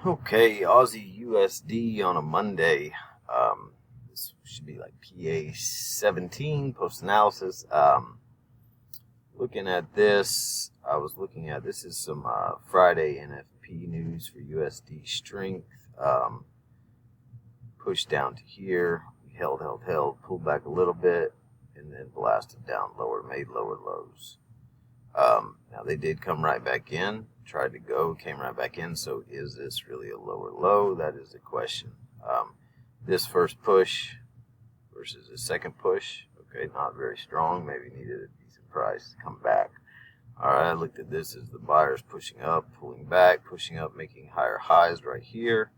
Okay, Aussie USD on a Monday. This should be like PA 17 post analysis. Looking at this, I was looking at this is some Friday NFP news for USD strength. Pushed down to here, we held, pulled back a little bit, and then blasted down lower, made lower lows. Now they did come right back in, tried to go, came right back in. So is this really a lower low? That is the question. This first push versus the second push, okay, not very strong. Maybe needed a decent price to come back. All right, I looked at this as the buyers pushing up, pulling back, pushing up, making higher highs right here.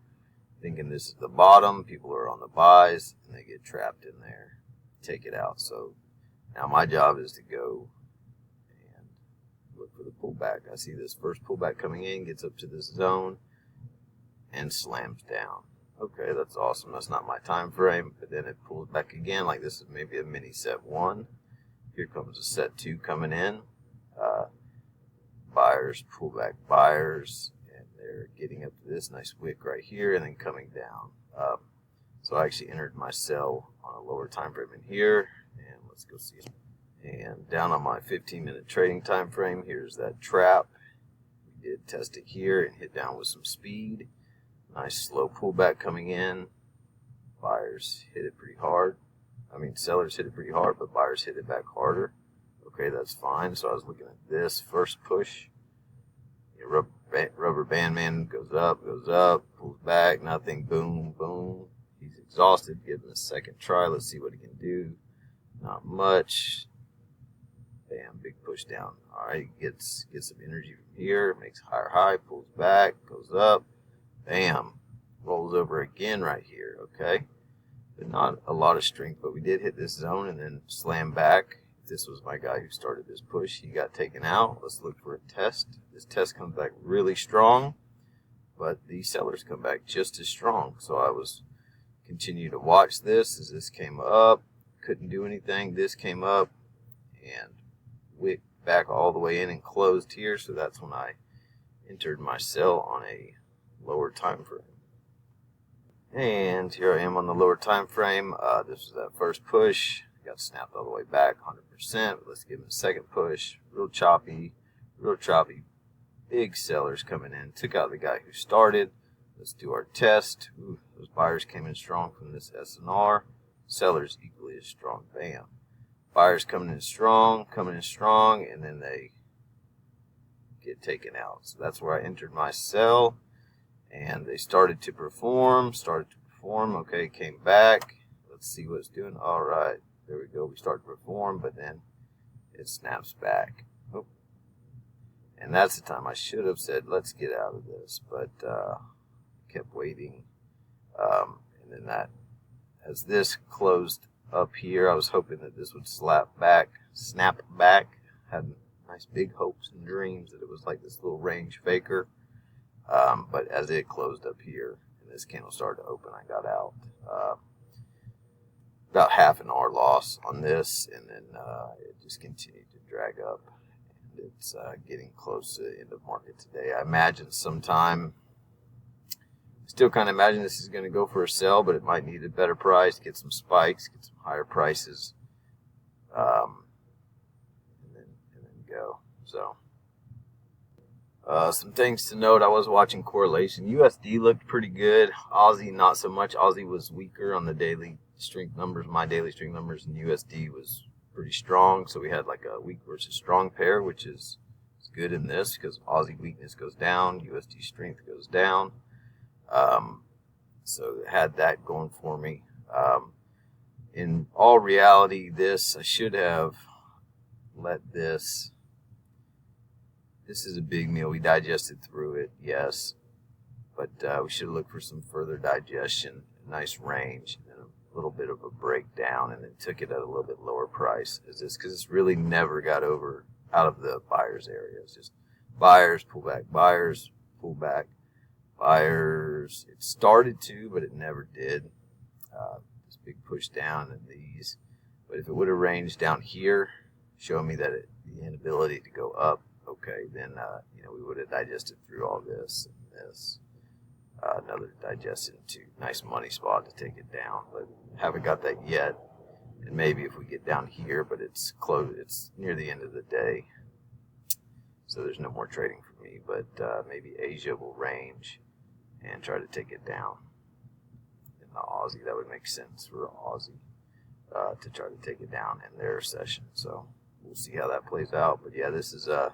Thinking this is the bottom. People are on the buys, and they get trapped in there. Take it out. So now my job is to go and look for the pullback. I see this first pullback coming in, gets up to this zone, and slams down. Okay, that's awesome. That's not my time frame, but then it pulls back again, like this is maybe a mini set 1. Here comes a set 2 coming in. Buyers, pullback buyers, and they're getting up to this nice wick right here, and then coming down. So I actually entered my sell on a lower time frame in here, and let's go see it. And down on my 15-minute trading time frame, here's that trap. We did test it here and hit down with some speed. Nice slow pullback coming in. Buyers hit it pretty hard. Sellers hit it pretty hard, but buyers hit it back harder. Okay, that's fine. So I was looking at this first push. Rubber band man goes up, pulls back, nothing, boom, boom. He's exhausted. Give him a second try. Let's see what he can do. Not much. Bam, big push down. All right, gets some energy from here, makes higher high, pulls back, goes up. Bam, rolls over again right here, okay? But not a lot of strength, but we did hit this zone and then slam back. This was my guy who started this push. He got taken out. Let's look for a test. This test comes back really strong, but these sellers come back just as strong. So I was continue to watch this as this came up. Couldn't do anything. This came up and wicked back all the way in and closed here. So that's when I entered my sell on a lower time frame. And here I am on the lower time frame. This was that first push. Got snapped all the way back 100%. Let's give him a second push. Real choppy. Big sellers coming in. Took out the guy who started. Let's do our test. Ooh, those buyers came in strong from this SNR. Sellers equally as strong. Bam. Buyers coming in strong, and then they get taken out. So that's where I entered my sell. And they started to perform. Okay, came back. Let's see what it's doing. All right. There we go. We start to perform, but then it snaps back. Oh. And that's the time I should have said, let's get out of this. But kept waiting. And then that, as this closed up here, I was hoping that this would snap back. Had nice big hopes and dreams that it was like this little range faker. But as it closed up here and this candle started to open, I got out. About half an hour loss on this, and then it just continued to drag up, and it's getting close to the end of market today. I imagine still kind of imagine this is going to go for a sell, but it might need a better price, get some spikes, get some higher prices, and then go. So some things to note. I was watching correlation. USD looked pretty good. Aussie not so much. Aussie was weaker on the daily strength numbers. My daily strength numbers, and USD was pretty strong. So we had like a weak versus strong pair, which is good in this because Aussie weakness goes down, USD strength goes down. So it had that going for me. In all reality, I should have let this. This is a big meal. We digested through it, yes. But we should look for some further digestion, a nice range, and a little bit of a breakdown, and then took it at a little bit lower price. Because it's really never got out of the buyer's area. It's just buyers, pull back, buyers, pull back, buyers. It started to, but it never did. This big push down and these. But if it would have ranged down here, showing me that the inability to go up, okay, then we would have digested through all this and this. another digestion to nice money spot to take it down, but haven't got that yet. And maybe if we get down here, but it's close, it's near the end of the day, so there's no more trading for me. But maybe Asia will range and try to take it down. In the Aussie, that would make sense for Aussie to try to take it down in their session. So we'll see how that plays out. But yeah, this is a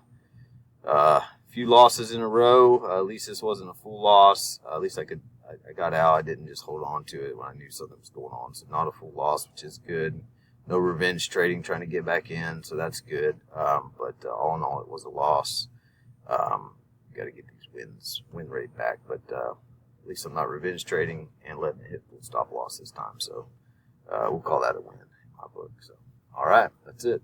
few losses in a row. At least this wasn't a full loss. At least I got out. I didn't just hold on to it when I knew something was going on. So not a full loss, which is good. No revenge trading, trying to get back in, so that's good. But all in all, it was a loss. Got to get these win rate back. But at least I'm not revenge trading and letting it hit full stop loss this time. So we'll call that a win in my book. So all right, that's it.